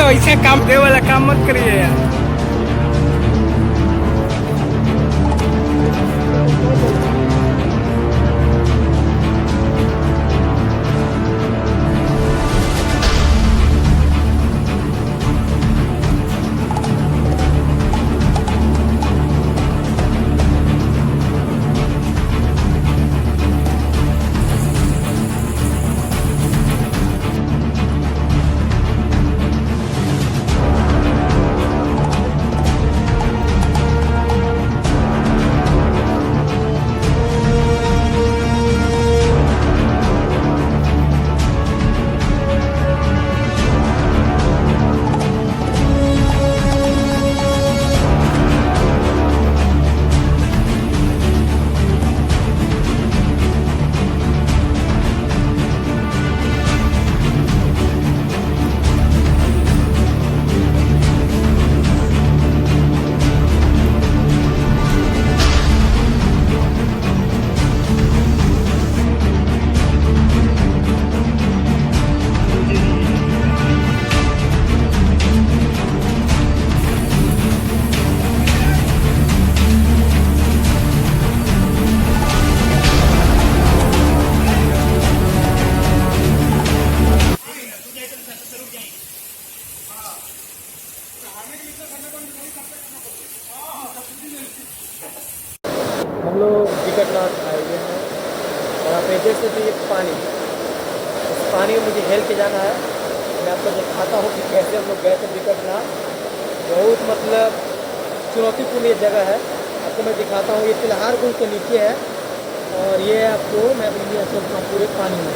ऐसे काम दे वाला काम मत करिए यार। हम लोग विकटनाथ आए हुए हैं और आप देख सकते ये पानी, इस पानी में मुझे हेल के जाना है। मैं आपको दिखाता हूँ कि कैसे हम लोग गए थे विकटनाथ। बहुत मतलब चुनौतीपूर्ण ये जगह है, आपको मैं दिखाता हूँ। ये तिलहार कुंड के नीचे है और ये आपको मैं अपने लिए चलता हूँ पूरे पानी में।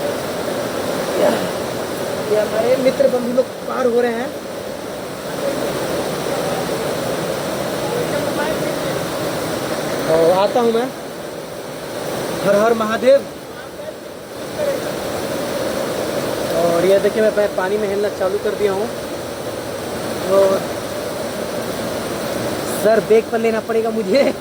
ये हमारे मित्र बंधु लोग पार हो रहे हैं। और आता हूँ मैं। हर हर महादेव। और ये देखिए मैं पानी में हिलना चालू कर दिया हूँ। तो सर बैग पर लेना पड़ेगा मुझे।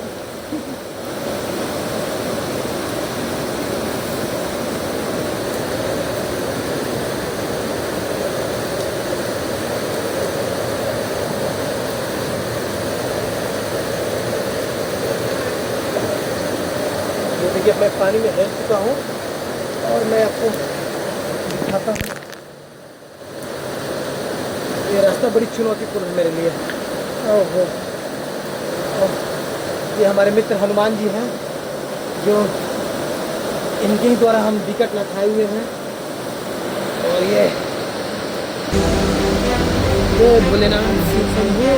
देखिए मैं पानी में हिल चुका हूँ और मैं आपको दिखाता हूँ। ये रास्ता बड़ी चुनौतीपूर्ण मेरे लिए। ओहो, ये हमारे मित्र हनुमान जी हैं, जो इनके ही द्वारा हम विकटनाथ आए हुए हैं। और ये भोलेनाथ शिव शंभू।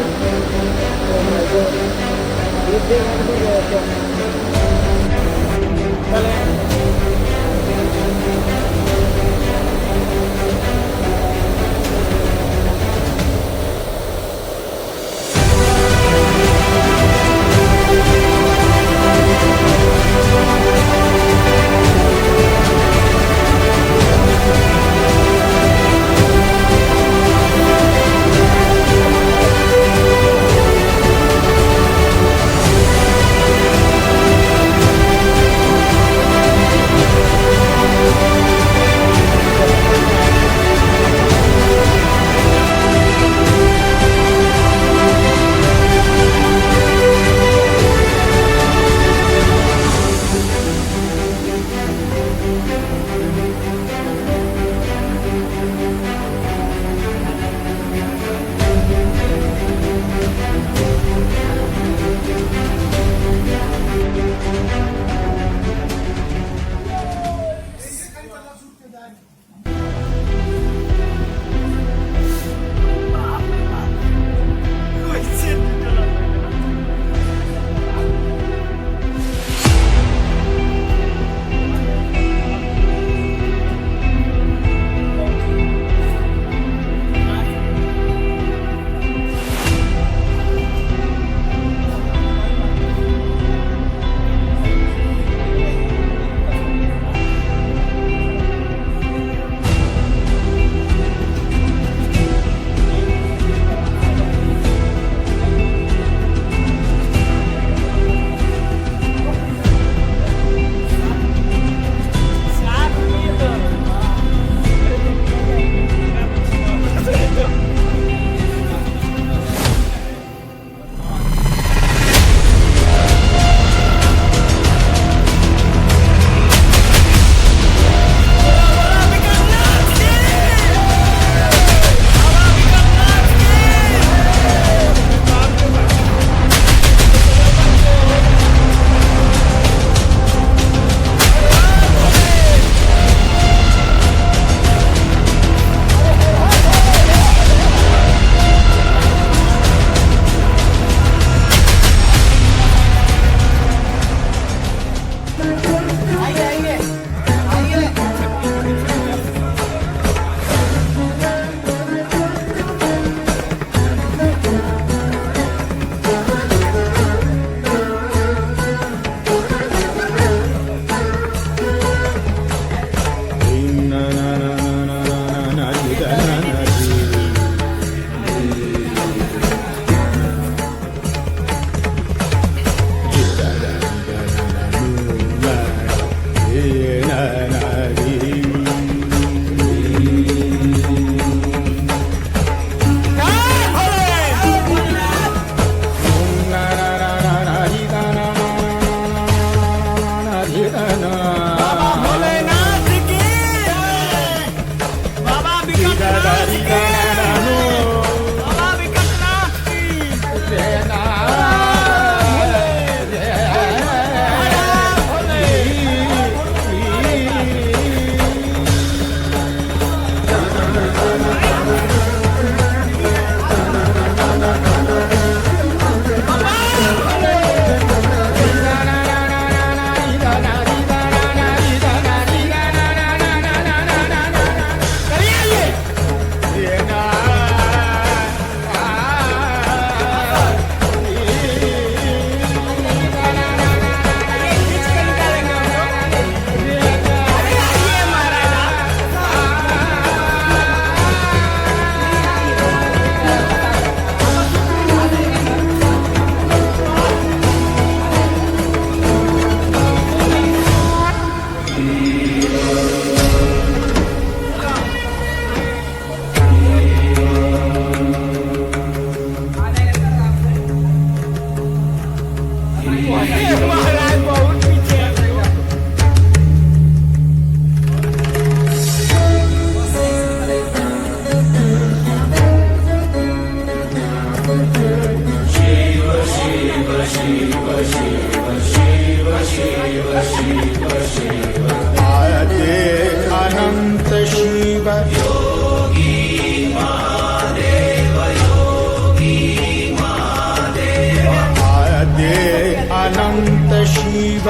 महाराज बहुत पीछे है। आदे अनंत शिव आदे अनंत शिव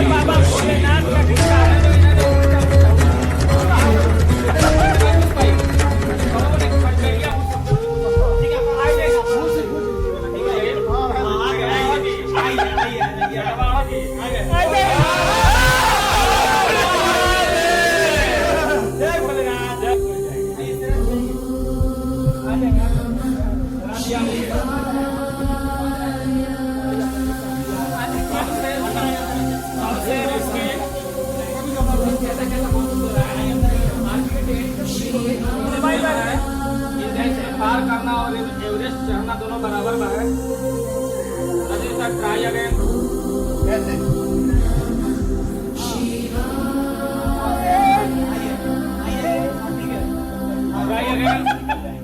बाबा भोलेनाथ का कृपा है। पार करना और एवरेस्ट चढ़ना दोनों बराबर में है। ट्राई अगेन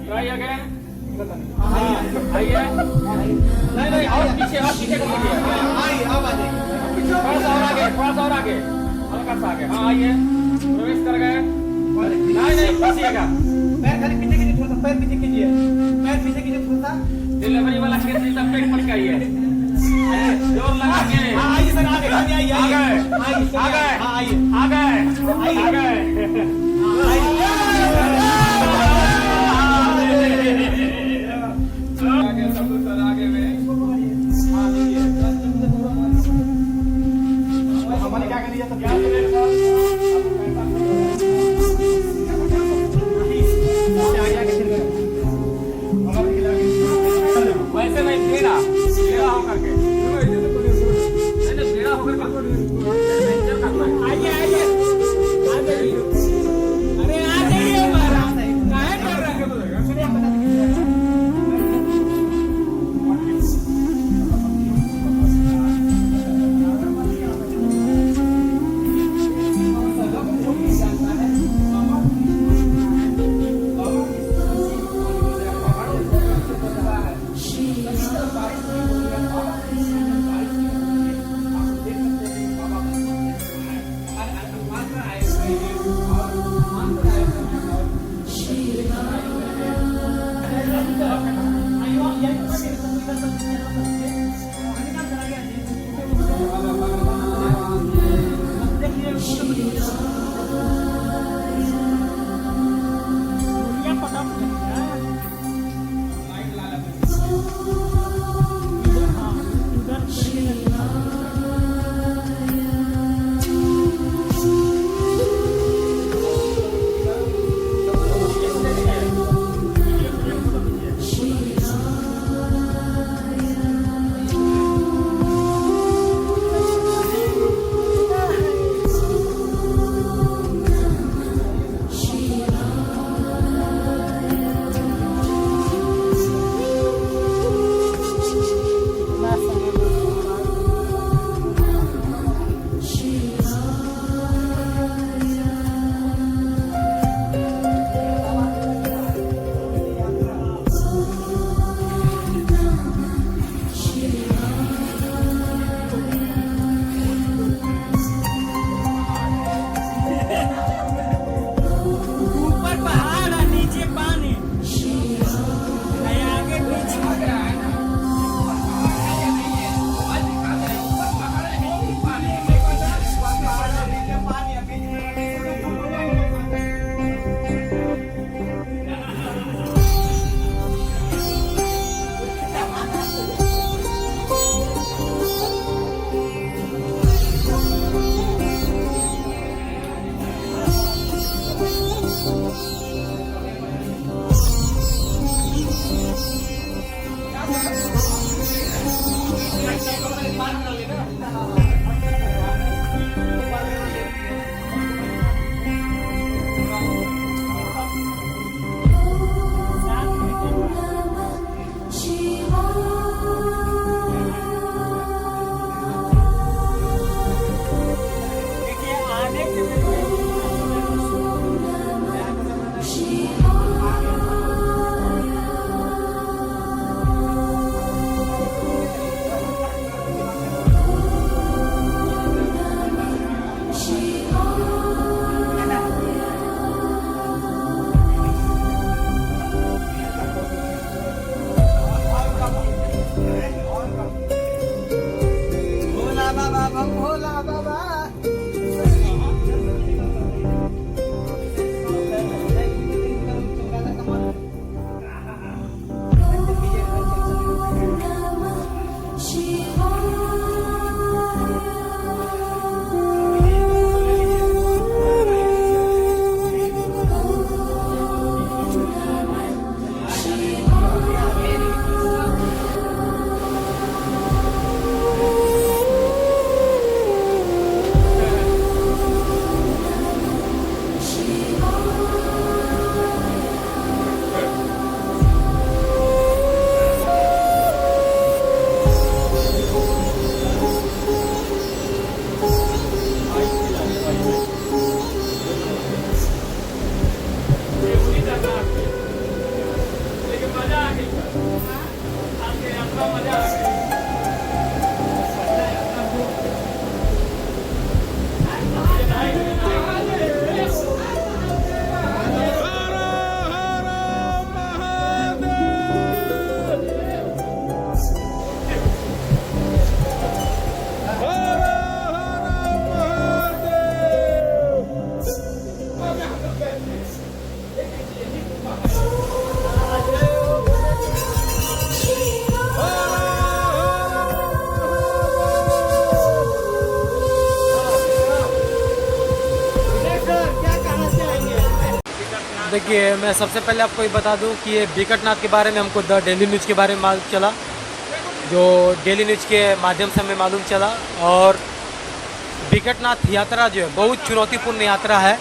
ट्राई अगेन आइए। नहीं और पीछे को मुड़िए। थोड़ा सा और आगे हल्का सा आगे। हाँ आइए, प्रवेश कर गए। नहीं पीछेगा, पैर खाली पीछे कीजिए, थोड़ा सा पैर पीछे कीजिए, पैर पीछे कीजिए थोड़ा सा। डिलीवरी वाला केस नहीं, सब पेट पटकाइए, जोर लगा के। आइए सर, आगे आइए आगे में। हमारे क्या करिए तो वैसे नहीं टेढ़ा होकर के, टेढ़ा होकर आइए अरे आ जाइए महाराज, काहे कर रहे हैं? देखिए, मैं सबसे पहले आपको ये बता दूं कि ये बिकटनाथ के बारे में हमको द डेली न्यूज़ के बारे में मालूम चला, जो डेली न्यूज़ के माध्यम से हमें मालूम चला। और बिकटनाथ यात्रा जो है बहुत चुनौतीपूर्ण यात्रा है।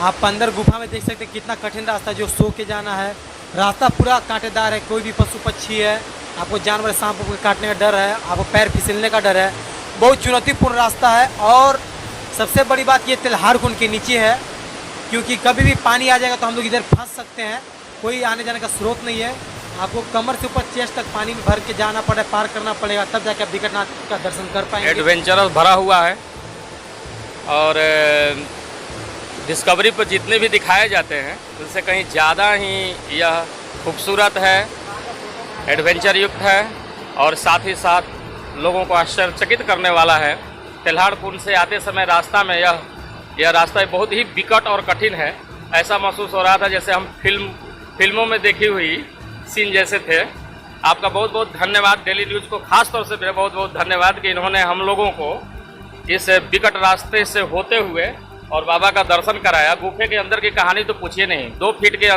आप अंदर गुफा में देख सकते हैं कितना कठिन रास्ता, जो सो के जाना है। रास्ता पूरा कांटेदार है, कोई भी पशु पक्षी है, आपको जानवर सांप को काटने का डर है, आपको पैर फिसलने का डर है। बहुत चुनौतीपूर्ण रास्ता है। और सबसे बड़ी बात ये तिल्हार कुंड के नीचे है, क्योंकि कभी भी पानी आ जाएगा तो हम लोग इधर फंस सकते हैं। कोई आने जाने का स्रोत नहीं है, आपको कमर से ऊपर चेस्ट तक पानी में भर के जाना पड़े, पार करना पड़ेगा, तब जाके आप बिकटनाथ का दर्शन कर पाएंगे। एडवेंचरस भरा हुआ है और डिस्कवरी पर जितने भी दिखाए जाते हैं उनसे कहीं ज़्यादा ही यह खूबसूरत है, एडवेंचर युक्त है और साथ ही साथ लोगों को आश्चर्यचकित करने वाला है। तिल्हाड़ कुंड से आते समय रास्ता में यह रास्ता बहुत ही विकट और कठिन है। ऐसा महसूस हो रहा था जैसे हम फिल्मों में देखी हुई सीन जैसे थे। आपका बहुत बहुत धन्यवाद, डेली न्यूज़ को खास तौर से बहुत बहुत धन्यवाद कि इन्होंने हम लोगों को इस विकट रास्ते से होते हुए और बाबा का दर्शन कराया। गुफे के अंदर की कहानी तो पूछिए नहीं, 2 फीट के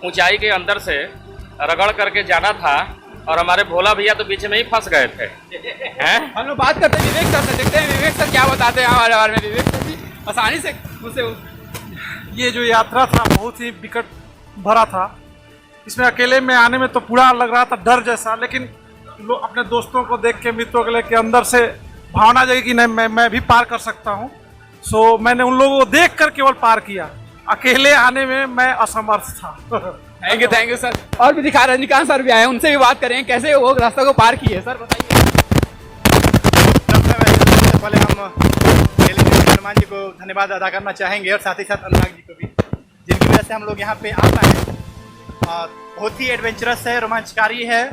ऊंचाई के अंदर से रगड़ करके जाना था और हमारे भोला भैया तो बीच में ही फंस गए थे। हैं? हम लोग बात करते हैं विवेक सर से, देखते हैं विवेक सर क्या बताते हैं हमारे बारे में। विवेक सर जी आसानी से मुझसे ये जो यात्रा था बहुत ही विकट भरा था। इसमें अकेले में आने में तो पूरा लग रहा था डर जैसा, लेकिन अपने दोस्तों को देख के, मित्रों को लेके अंदर से भावना जगी कि नहीं मैं भी पार कर सकता हूँ। सो मैंने उन लोगों को देख कर केवल पार किया, अकेले आने में मैं असमर्थ था। Thank you sir. और भी दिखा रजनीकांत सर भी आए, उनसे भी बात करें कैसे वो रास्ता को पार किए। सर बताइए। सबसे पहले हम हनुमान जी को धन्यवाद अदा करना चाहेंगे और साथ ही साथ अनुराग जी को भी, जिनकी वजह से हम लोग यहाँ पे आ पाए। बहुत ही एडवेंचरस है, रोमांचकारी है,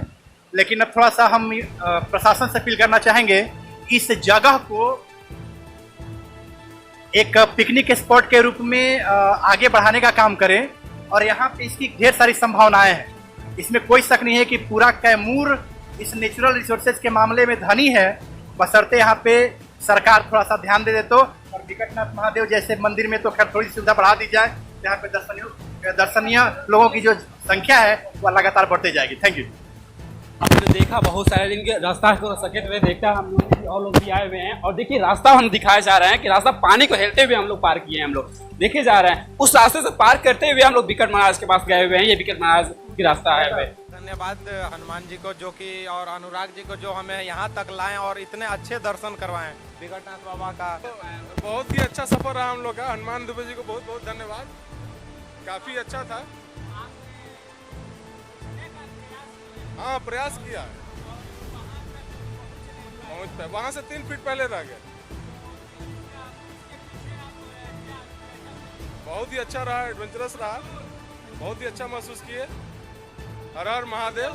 लेकिन अब थोड़ा सा हम प्रशासन से अपील करना चाहेंगे इस जगह को एक पिकनिक स्पॉट के रूप में आगे बढ़ाने का काम करें। और यहाँ पे इसकी ढेर सारी संभावनाएं हैं। इसमें कोई शक नहीं है कि पूरा कैमूर इस नेचुरल रिसोर्सेज के मामले में धनी है, बशर्ते यहाँ पे सरकार थोड़ा सा ध्यान दे दे तो। और विकटनाथ महादेव जैसे मंदिर में तो खैर थोड़ी सुविधा बढ़ा दी जाए, यहाँ पे दर्शनीय लोगों की जो संख्या है वह लगातार बढ़ती जाएगी। Thank you. हमने देखा बहुत सारे दिन के रास्ता को सकेत हुए देखता हम लोग भी और लोग भी आए हुए हैं और देखिए रास्ता हम दिखाए जा रहे हैं कि रास्ता पानी को हेलते हुए हम लोग पार किए हैं। हम लोग देखे जा रहे हैं उस रास्ते से पार करते हुए हम लोग विकट महाराज के पास गए हुए हैं। ये विकट महाराज की रास्ता है भाई। धन्यवाद हनुमान जी को जो कि और अनुराग जी को जो हमें यहाँ तक लाएं और इतने अच्छे दर्शन करवाएं विकटनाथ बाबा का। बहुत ही अच्छा सफर रहा हम लोग का। हनुमान दुबे जी को बहुत बहुत धन्यवाद, काफी अच्छा था। हाँ प्रयास किया है, पहुँच पे वहाँ से 3 फीट पहले रह गए। बहुत ही अच्छा रहा, एडवेंचरस रहा, बहुत ही अच्छा महसूस किए। हर हर महादेव।